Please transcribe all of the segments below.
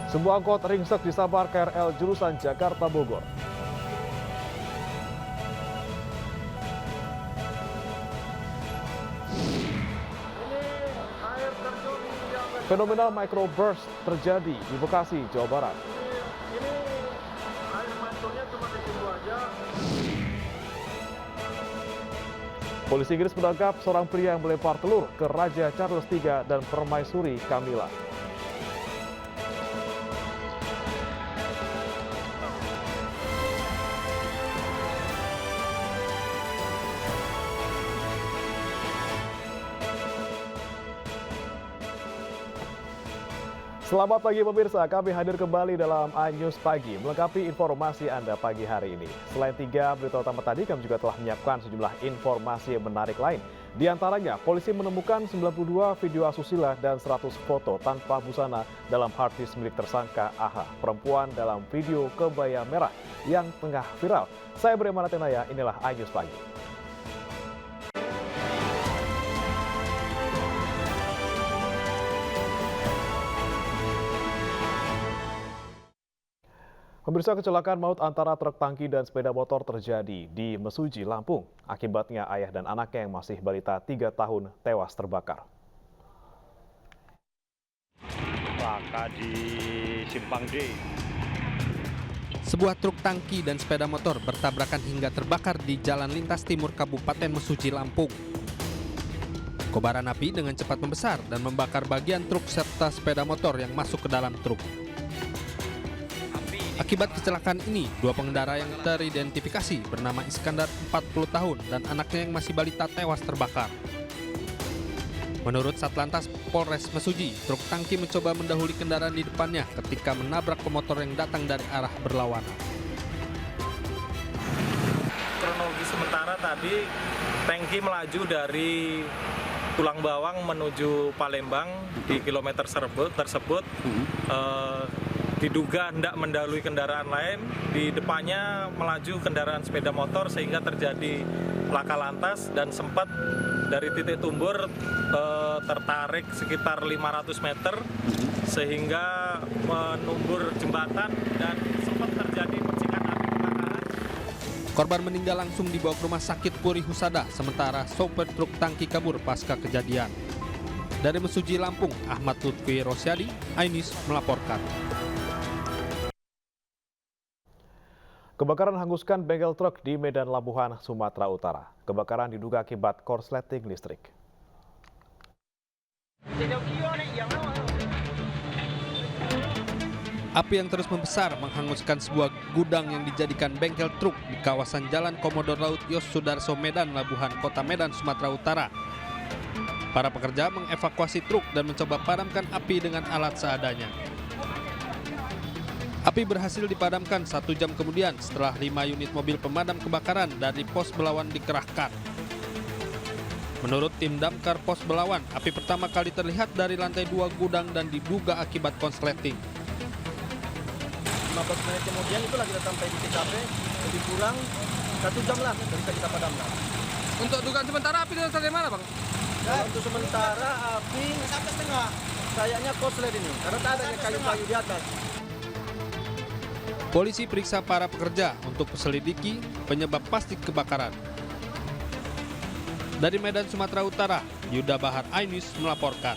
Sebuah angkot ringsek disambar KRL jurusan Jakarta Bogor. Fenomena microburst terjadi di Bekasi, Jawa Barat. Ini air mancurnya cuma di situ aja. Polisi Inggris menangkap seorang pria yang melempar telur ke Raja Charles III dan Permaisuri Camilla. Selamat pagi pemirsa, kami hadir kembali dalam iNews Pagi melengkapi informasi Anda pagi hari ini. Selain 3 berita utama tadi, kami juga telah menyiapkan sejumlah informasi yang menarik lain. Di antaranya, polisi menemukan 92 video asusila dan 100 foto tanpa busana dalam hard disk milik tersangka AH, perempuan dalam video kebaya merah yang tengah viral. Saya Breman Atenaya, inilah iNews Pagi. Pemirsa, kecelakaan maut antara truk tangki dan sepeda motor terjadi di Mesuji, Lampung. Akibatnya ayah dan anaknya yang masih balita 3 tahun tewas terbakar. Laka di Simpang D. Sebuah truk tangki dan sepeda motor bertabrakan hingga terbakar di Jalan Lintas Timur Kabupaten Mesuji, Lampung. Kobaran api dengan cepat membesar dan membakar bagian truk serta sepeda motor yang masuk ke dalam truk. Akibat kecelakaan ini, 2 pengendara yang teridentifikasi bernama Iskandar 40 tahun dan anaknya yang masih balita tewas terbakar. Menurut Satlantas Polres Mesuji, truk tangki mencoba mendahului kendaraan di depannya ketika menabrak pemotor yang datang dari arah berlawanan. Kronologi sementara tadi, tangki melaju dari Tulang Bawang menuju Palembang di kilometer tersebut. Diduga hendak mendahului kendaraan lain, di depannya melaju kendaraan sepeda motor sehingga terjadi laka lantas dan sempat dari titik tumbur tertarik sekitar 500 meter sehingga menumbur jembatan dan sempat terjadi percikan api kebakaran. Korban meninggal langsung dibawa ke rumah sakit Puri Husada, sementara sopir truk tangki kabur pasca kejadian. Dari Mesuji, Lampung, Ahmad Lutfi Rosyadi, iNews melaporkan. Kebakaran hanguskan bengkel truk di Medan Labuhan, Sumatera Utara. Kebakaran diduga akibat korsleting listrik. Api yang terus membesar menghanguskan sebuah gudang yang dijadikan bengkel truk di kawasan Jalan Komodor Laut Yos Sudarso Medan Labuhan, Kota Medan, Sumatera Utara. Para pekerja mengevakuasi truk dan mencoba padamkan api dengan alat seadanya. Api berhasil dipadamkan 1 jam kemudian setelah 5 unit mobil pemadam kebakaran dari Pos Belawan dikerahkan. Menurut tim damkar Pos Belawan, api pertama kali terlihat dari lantai 2 gudang dan diduga akibat konsleting. 15 menit kemudian itulah kita sampai di TKP, lebih kurang 1 jam lah bisa kita padamkan. Untuk dugaan sementara api berasal dari mana, Bang? Untuk sementara api sampai setengah. Kayaknya korslet ini, karena tak adanya kayu-kayu di atas. Polisi periksa para pekerja untuk selidiki penyebab pasti kebakaran. Dari Medan, Sumatera Utara, Yuda Bahar, iNews melaporkan.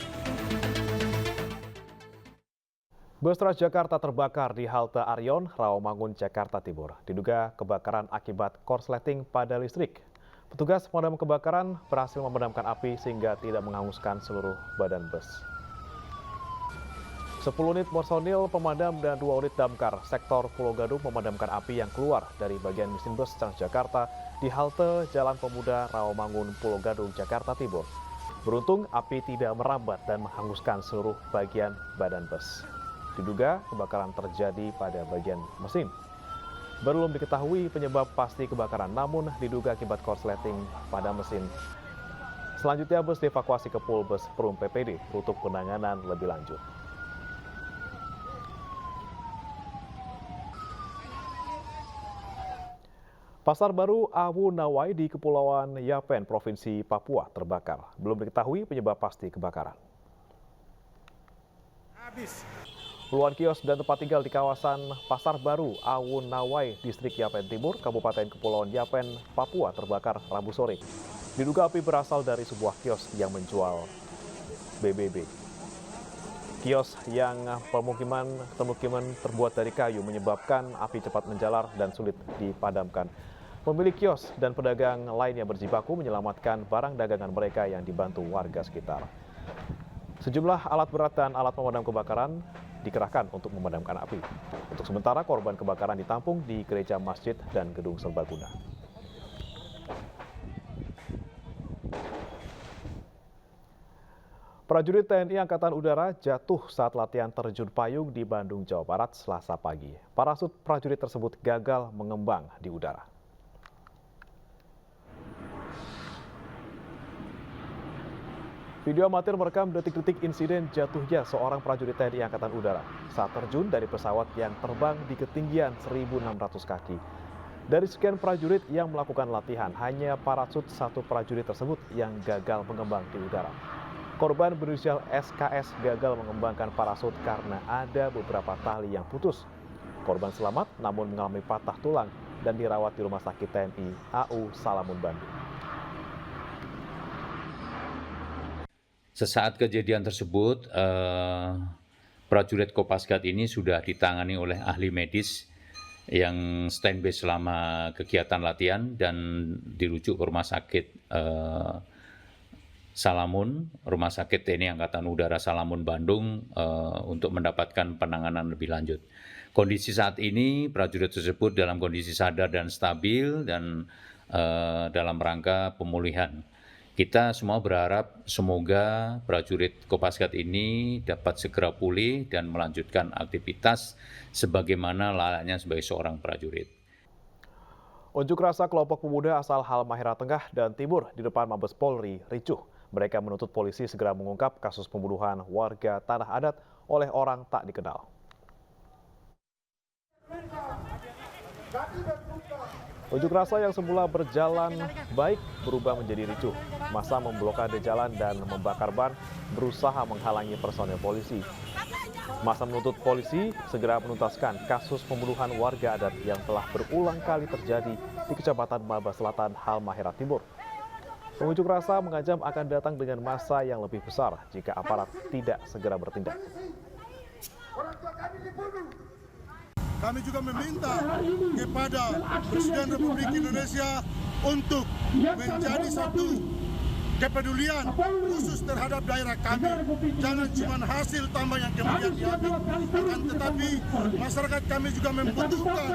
Bus Transjakarta terbakar di halte Aryon, Rawamangun, Jakarta Timur. Diduga kebakaran akibat korsleting pada listrik. Petugas pemadam kebakaran berhasil memadamkan api sehingga tidak menghanguskan seluruh badan bus. 10 unit personil pemadam dan 2 unit damkar sektor Pulau Gadung memadamkan api yang keluar dari bagian mesin bus Transjakarta di halte Jalan Pemuda Rawamangun, Pulau Gadung, Jakarta Timur. Beruntung api tidak merambat dan menghanguskan seluruh bagian badan bus. Diduga kebakaran terjadi pada bagian mesin. Belum diketahui penyebab pasti kebakaran, namun diduga akibat korsleting pada mesin. Selanjutnya bus dievakuasi ke Polres Perum PPD untuk penanganan lebih lanjut. Pasar baru Awu Nawai di Kepulauan Yapen, Provinsi Papua terbakar. Belum diketahui penyebab pasti kebakaran. Puluhan kios dan tempat tinggal di kawasan Pasar Baru, Awun Nawai, Distrik Yapen Timur, Kabupaten Kepulauan Yapen, Papua terbakar Rabu sore. Diduga api berasal dari sebuah kios yang menjual BBB. Kios yang pemukiman terbuat dari kayu menyebabkan api cepat menjalar dan sulit dipadamkan. Pemilik kios dan pedagang lainnya berjibaku menyelamatkan barang dagangan mereka yang dibantu warga sekitar. Sejumlah alat berat dan alat pemadam kebakaran dikerahkan untuk memadamkan api. Untuk sementara korban kebakaran ditampung di gereja, masjid, dan gedung serbaguna. Prajurit TNI Angkatan Udara jatuh saat latihan terjun payung di Bandung, Jawa Barat, Selasa pagi. Parasut prajurit tersebut gagal mengembang di udara. Video amatir merekam detik-detik insiden jatuhnya seorang prajurit TNI Angkatan Udara saat terjun dari pesawat yang terbang di ketinggian 1.600 kaki. Dari sekian prajurit yang melakukan latihan, hanya parasut satu prajurit tersebut yang gagal mengembang di udara. Korban berinisial SKS gagal mengembangkan parasut karena ada beberapa tali yang putus. Korban selamat namun mengalami patah tulang dan dirawat di Rumah Sakit TNI AU Salamun, Bandung. Sesaat kejadian tersebut, prajurit Kopasgat ini sudah ditangani oleh ahli medis yang standby selama kegiatan latihan dan dirujuk ke Rumah Sakit Salamun, Rumah Sakit TNI Angkatan Udara Salamun, Bandung untuk mendapatkan penanganan lebih lanjut. Kondisi saat ini prajurit tersebut dalam kondisi sadar dan stabil dan dalam rangka pemulihan. Kita semua berharap semoga prajurit Kopasgat ini dapat segera pulih dan melanjutkan aktivitas sebagaimana layaknya sebagai seorang prajurit. Unjuk rasa kelompok pemuda asal Halmahera Tengah dan Timur di depan Mabes Polri ricuh. Mereka menuntut polisi segera mengungkap kasus pembunuhan warga tanah adat oleh orang tak dikenal. Unjuk rasa yang semula berjalan baik berubah menjadi ricuh. Massa memblokade jalan dan membakar ban, berusaha menghalangi personel polisi. Massa menuntut polisi segera menuntaskan kasus pembunuhan warga adat yang telah berulang kali terjadi di Kecamatan Maba Selatan, Halmahera Timur. Pengunjuk rasa mengancam akan datang dengan massa yang lebih besar jika aparat tidak segera bertindak. Kami juga meminta kepada Presiden Republik Indonesia untuk menjadi satu kepedulian khusus terhadap daerah kami. Jangan cuma hasil tambah yang kemudian diambil, akan tetapi masyarakat kami juga membutuhkan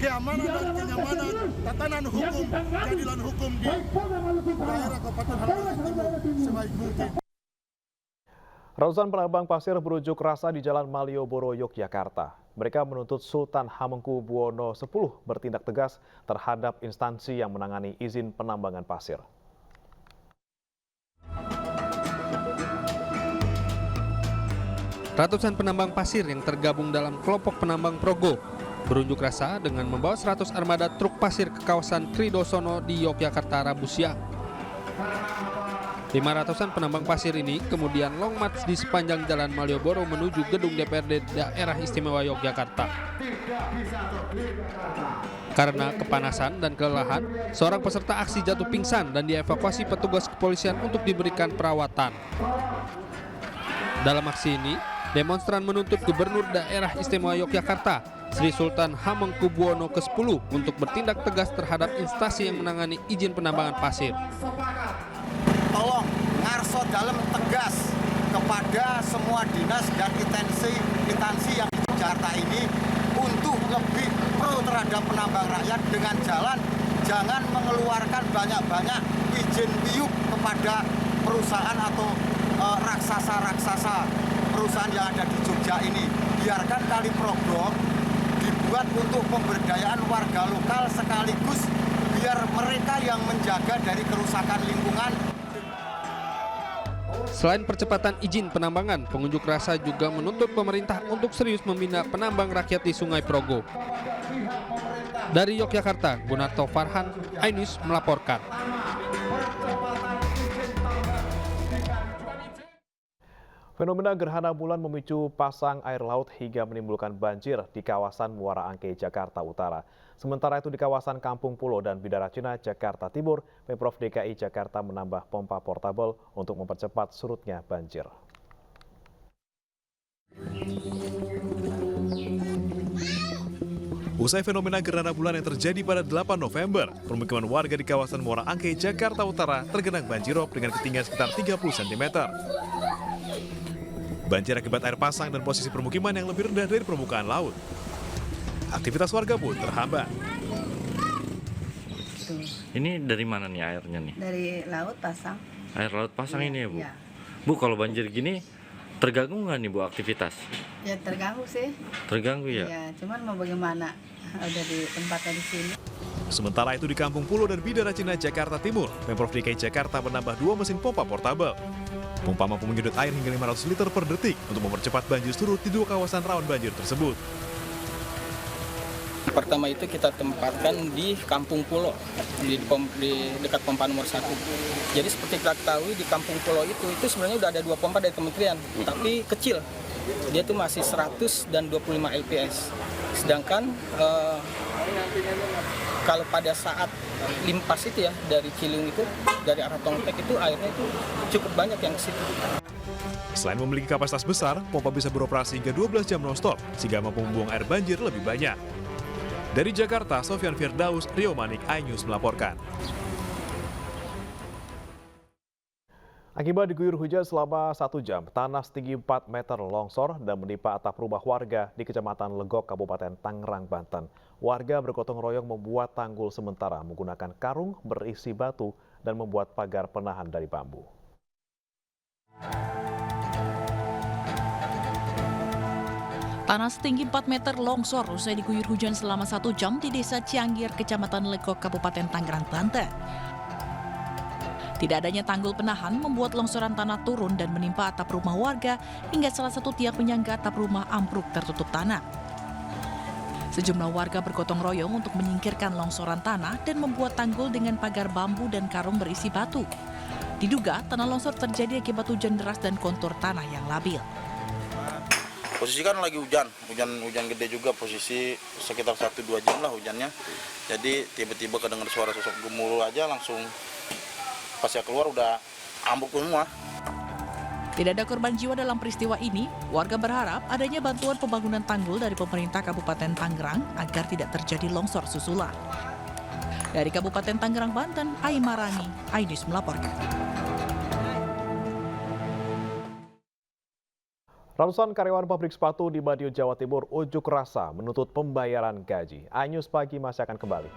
keamanan dan kenyamanan, tatanan hukum, keadilan hukum di daerah Kabupaten Halmahera Timur sebaik mungkin. Ratusan penambang pasir berunjuk rasa di Jalan Malioboro, Yogyakarta. Mereka menuntut Sultan Hamengkubuwono X bertindak tegas terhadap instansi yang menangani izin penambangan pasir. Ratusan penambang pasir yang tergabung dalam kelompok penambang Progo berunjuk rasa dengan membawa 100 armada truk pasir ke kawasan Kridosono di Yogyakarta Rabu siang. 500-an penambang pasir ini kemudian long march di sepanjang Jalan Malioboro menuju gedung DPRD Daerah Istimewa Yogyakarta. Karena kepanasan dan kelelahan, seorang peserta aksi jatuh pingsan dan dievakuasi petugas kepolisian untuk diberikan perawatan. Dalam aksi ini, demonstran menuntut Gubernur Daerah Istimewa Yogyakarta, Sri Sultan Hamengkubuwono X untuk bertindak tegas terhadap instansi yang menangani izin penambangan pasir. Tolong ngarso dalam tegas kepada semua dinas dan instansi yang di Jakarta ini untuk lebih pro terhadap penambang rakyat dengan jalan jangan mengeluarkan banyak-banyak izin piuk kepada perusahaan atau raksasa-raksasa perusahaan yang ada di Jogja ini. Biarkan Kali Progo dibuat untuk pemberdayaan warga lokal sekaligus biar mereka yang menjaga dari kerusakan lingkungan. Selain percepatan izin penambangan, pengunjuk rasa juga menuntut pemerintah untuk serius membina penambang rakyat di Sungai Progo. Dari Yogyakarta, Gunarto Farhan, iNews melaporkan. Fenomena gerhana bulan memicu pasang air laut hingga menimbulkan banjir di kawasan Muara Angke, Jakarta Utara. Sementara itu di kawasan Kampung Pulo dan Bidara Cina, Jakarta Timur, Pemprov DKI Jakarta menambah pompa portabel untuk mempercepat surutnya banjir. Usai fenomena gerhana bulan yang terjadi pada 8 November, permukiman warga di kawasan Muara Angke, Jakarta Utara tergenang banjirop dengan ketinggian sekitar 30 cm. Banjir akibat air pasang dan posisi permukiman yang lebih rendah dari permukaan laut. Aktivitas warga pun terhambat. Ini dari mana nih airnya nih? Dari laut pasang. Air laut pasang ini ya, Bu? Ya. Bu, kalau banjir gini terganggu nggak nih, Bu, aktivitas? Ya terganggu sih. Terganggu ya? Ya, cuman mau bagaimana? Udah di tempatnya di sini. Sementara itu di Kampung Pulo dan Bidara Cina, Jakarta Timur, Pemprov DKI Jakarta menambah 2 mesin pompa portabel. Pompa mampu menyedot air hingga 500 liter per detik untuk mempercepat banjir surut di 2 kawasan rawan banjir tersebut. Pertama itu kita tempatkan di Kampung Pulo, di dekat pompa nomor 1. Jadi seperti kita ketahui di Kampung Pulo itu sebenarnya udah ada 2 pompa dari kementerian, tapi kecil. Dia tuh masih 100 dan 25 LPS. Sedangkan kalau pada saat limpas itu ya dari Ciliwung itu, dari arah Tongpek itu airnya itu cukup banyak yang ke situ. Selain memiliki kapasitas besar, pompa bisa beroperasi hingga 12 jam non-stop sehingga mampu membuang air banjir lebih banyak. Dari Jakarta, Sofyan Firdaus, Rio Manik, iNews melaporkan. Akibat diguyur hujan selama 1 jam, tanah setinggi 4 meter longsor dan menimpa atap rumah warga di Kecamatan Legok, Kabupaten Tangerang, Banten. Warga bergotong royong membuat tanggul sementara menggunakan karung berisi batu dan membuat pagar penahan dari bambu. Tanah setinggi 4 meter longsor usai diguyur hujan selama 1 jam di Desa Cianggir, Kecamatan Legok, Kabupaten Tangerang, Banten. Tidak adanya tanggul penahan membuat longsoran tanah turun dan menimpa atap rumah warga hingga salah satu tiang penyangga atap rumah ambruk tertutup tanah. Sejumlah warga bergotong royong untuk menyingkirkan longsoran tanah dan membuat tanggul dengan pagar bambu dan karung berisi batu. Diduga tanah longsor terjadi akibat hujan deras dan kontur tanah yang labil. Posisi kan lagi hujan gede juga, posisi sekitar 1-2 jam lah hujannya. Jadi tiba-tiba kedengar suara sosok gemuruh aja, langsung pas saya keluar udah ambruk semua. Tidak ada korban jiwa dalam peristiwa ini. Warga berharap adanya bantuan pembangunan tanggul dari pemerintah Kabupaten Tangerang agar tidak terjadi longsor susulan. Dari Kabupaten Tangerang, Banten, Aimarani, iNews melaporkan. Ratusan karyawan pabrik sepatu di Madiun, Jawa Timur unjuk rasa menuntut pembayaran gaji. iNews Pagi masih akan kembali.